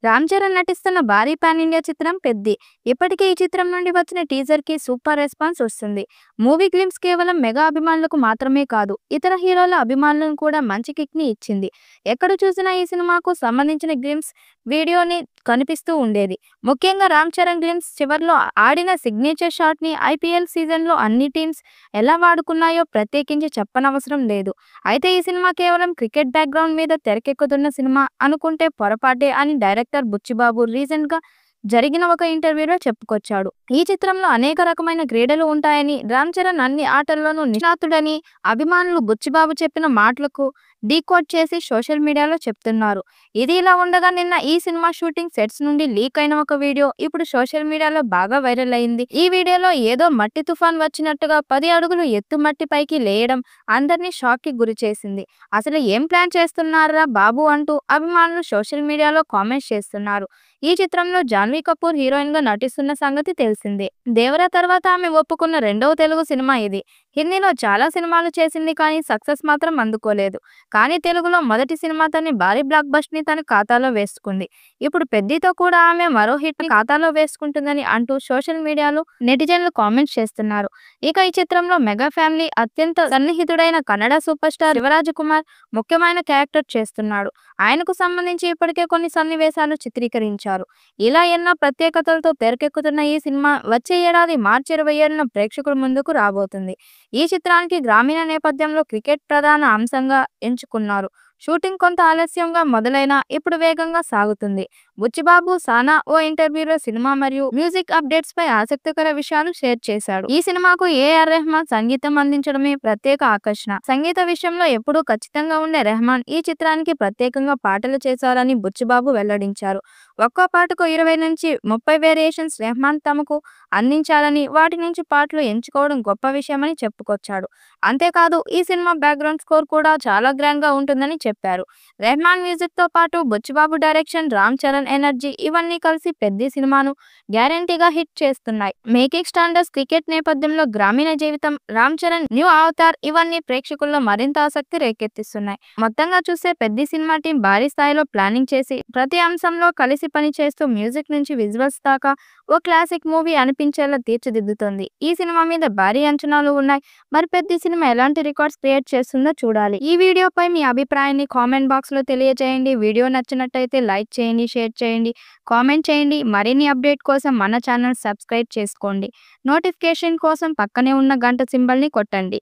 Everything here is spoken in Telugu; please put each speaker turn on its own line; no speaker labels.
రామ్ చరణ్ నటిస్తున్న భారీ పాన్ ఇండియా చిత్రం పెద్ది. ఇప్పటికే ఈ చిత్రం నుండి వచ్చిన టీజర్ కి సూపర్ రెస్పాన్స్ వస్తుంది. మూవీ గ్లిమ్స్ కేవలం మెగా అభిమానులకు మాత్రమే కాదు, ఇతర హీరోల అభిమానులను కూడా మంచి కిక్ ని ఇచ్చింది. ఎక్కడ చూసినా ఈ సినిమాకు సంబంధించిన గ్లిమ్స్ వీడియోని కనిపిస్తూ ఉండేది. ముఖ్యంగా రామ్ చరణ్ గ్లిమ్స్ చివర్లో ఆడిన సిగ్నేచర్ షాట్ ని ఐపీఎల్ సీజన్ లో అన్ని టీమ్స్ ఎలా వాడుకున్నాయో ప్రత్యేకించి చెప్పనవసరం లేదు. అయితే ఈ సినిమా కేవలం క్రికెట్ బ్యాక్గ్రౌండ్ మీద తెరకెక్కుతున్న సినిమా అనుకుంటే పొరపాటే అని డైరెక్టర్ బుచ్చిబాబు రీసెంట్ గా జరిగిన ఒక ఇంటర్వ్యూలో చెప్పుకొచ్చాడు. ఈ చిత్రంలో అనేక రకమైన క్రీడలు ఉంటాయని, రామ్ చరణ్ అన్ని ఆటల్లోనూ నిష్ణాతుడని అభిమానులు బుచ్చిబాబు చెప్పిన మాటలకు డీకోడ్ చేసి సోషల్ మీడియాలో చెప్తున్నారు. ఇది ఇలా ఉండగా నిన్న ఈ సినిమా షూటింగ్ సెట్స్ నుండి లీక్ అయిన ఒక వీడియో ఇప్పుడు సోషల్ మీడియాలో బాగా వైరల్ అయింది. ఈ వీడియోలో ఏదో మట్టి తుఫాన్ వచ్చినట్టుగా 10 అడుగులు ఎత్తు మట్టి పైకి లేయడం అందరినీ షాక్ కి గురి చేసింది. అసలు ఏం ప్లాన్ చేస్తున్నారా బాబు అంటూ అభిమానులు సోషల్ మీడియాలో కామెంట్స్ చేస్తున్నారు. ఈ చిత్రంలో జాన్వీ కపూర్ హీరోయిన్ గా నటిస్తున్న సంగతి తెలిసిందే. దేవరా తర్వాత ఆమె ఒప్పుకున్న రెండవ తెలుగు సినిమా ఇది. హిందీలో చాలా సినిమాలు చేసింది కానీ సక్సెస్ మాత్రం అందుకోలేదు. కానీ తెలుగులో మొదటి సినిమా తన భారీ బ్లాక్ బస్టర్ ని తన ఖాతాలో వేసుకుంది. ఇప్పుడు పెద్దితో కూడా ఆమె మరో హిట్ ని ఖాతాలో వేసుకుంటుందని అంటూ సోషల్ మీడియాలో నెటిజన్లు కామెంట్స్ చేస్తున్నారు. ఇక ఈ చిత్రంలో మెగా ఫ్యామిలీ అత్యంత సన్నిహితుడైన కన్నడ సూపర్ స్టార్ శివరాజకుమార్ ముఖ్యమైన క్యారెక్టర్ చేస్తున్నాడు. ఆయనకు సంబంధించి ఇప్పటికే కొన్ని సన్నివేశాలు చిత్రీకరించారు. ఇలా ఎన్నో ప్రత్యేకతలతో తెరకెక్కుతున్న ఈ సినిమా వచ్చే ఏడాది మార్చి 27న ప్రేక్షకుల ముందుకు రాబోతుంది. ఈ చిత్రానికి గ్రామీణ నేపథ్యంలో క్రికెట్ ప్రధాన అంశంగా ఎంచుకున్నారు. షూటింగ్ కొంత ఆలస్యంగా మొదలైనా ఇప్పుడు వేగంగా సాగుతుంది. బుచ్చిబాబు సానా ఓ ఇంటర్వ్యూలో సినిమా మరియు మ్యూజిక్ అప్డేట్స్ పై ఆసక్తికర విషయాలు షేర్ చేశాడు. ఈ సినిమాకు ఏఆర్ రెహమాన్ సంగీతం అందించడమే ప్రత్యేక ఆకర్షణ. సంగీత విషయంలో ఎప్పుడూ ఖచ్చితంగా ఉండే రెహమాన్ ఈ చిత్రానికి ప్రత్యేకంగా పాటలు చేశారని బుచ్చిబాబు వెల్లడించారు. ఒక్కో పాటకు 20 నుంచి 30 వేరియేషన్స్ రెహమాన్ తమకు అందించాలని, వాటి నుంచి పాటలు ఎంచుకోవడం గొప్ప విషయమని చెప్పుకొచ్చాడు. అంతేకాదు ఈ సినిమా బ్యాక్గ్రౌండ్ స్కోర్ కూడా చాలా గ్రాండ్ గా ఉంటుందని చెప్పారు. రెహమాన్ మ్యూజిక్ తో పాటు బుచ్చిబాబు డైరెక్షన్, రామ్ చరణ్ ఎనర్జీ ఇవన్నీ కలిసి పెద్ద సినిమాను గ్యారంటీగా హిట్ చేస్తున్నాయి. మేకింగ్ స్టాండర్డ్స్, క్రికెట్ నేపథ్యంలో గ్రామీణ జీవితం, రామ్ చరణ్ న్యూ అవతార్ ఇవన్నీ ప్రేక్షకుల్లో మరింత ఆసక్తి రేకెత్తిస్తున్నాయి. మొత్తంగా చూస్తే పెద్ద సినిమా టీం భారీ స్థాయిలో ప్లానింగ్ చేసి ప్రతి అంశంలో కలిసి పని చేస్తూ మ్యూజిక్ నుంచి విజువల్స్ దాకా ఓ క్లాసిక్ మూవీ అనిపించేలా తీర్చిదిద్దుతోంది. ఈ సినిమా మీద భారీ అంచనాలు ఉన్నాయి. మరి పెద్ద సినిమా ఎలాంటి రికార్డ్స్ క్రియేట్ చేస్తుందో చూడాలి. ఈ వీడియోపై మీ అభిప్రాయాన్ని కామెంట్ బాక్స్ లో తెలియజేయండి. వీడియో నచ్చినట్టయితే లైక్ చేయండి, షేర్ చేయండి, కామెంట్ చేయండి. మరిన్ని అప్డేట్ కోసం మన ఛానల్ సబ్స్క్రైబ్ చేసుకోండి. నోటిఫికేషన్ కోసం పక్కనే ఉన్న గంట సింబల్ ని కొట్టండి.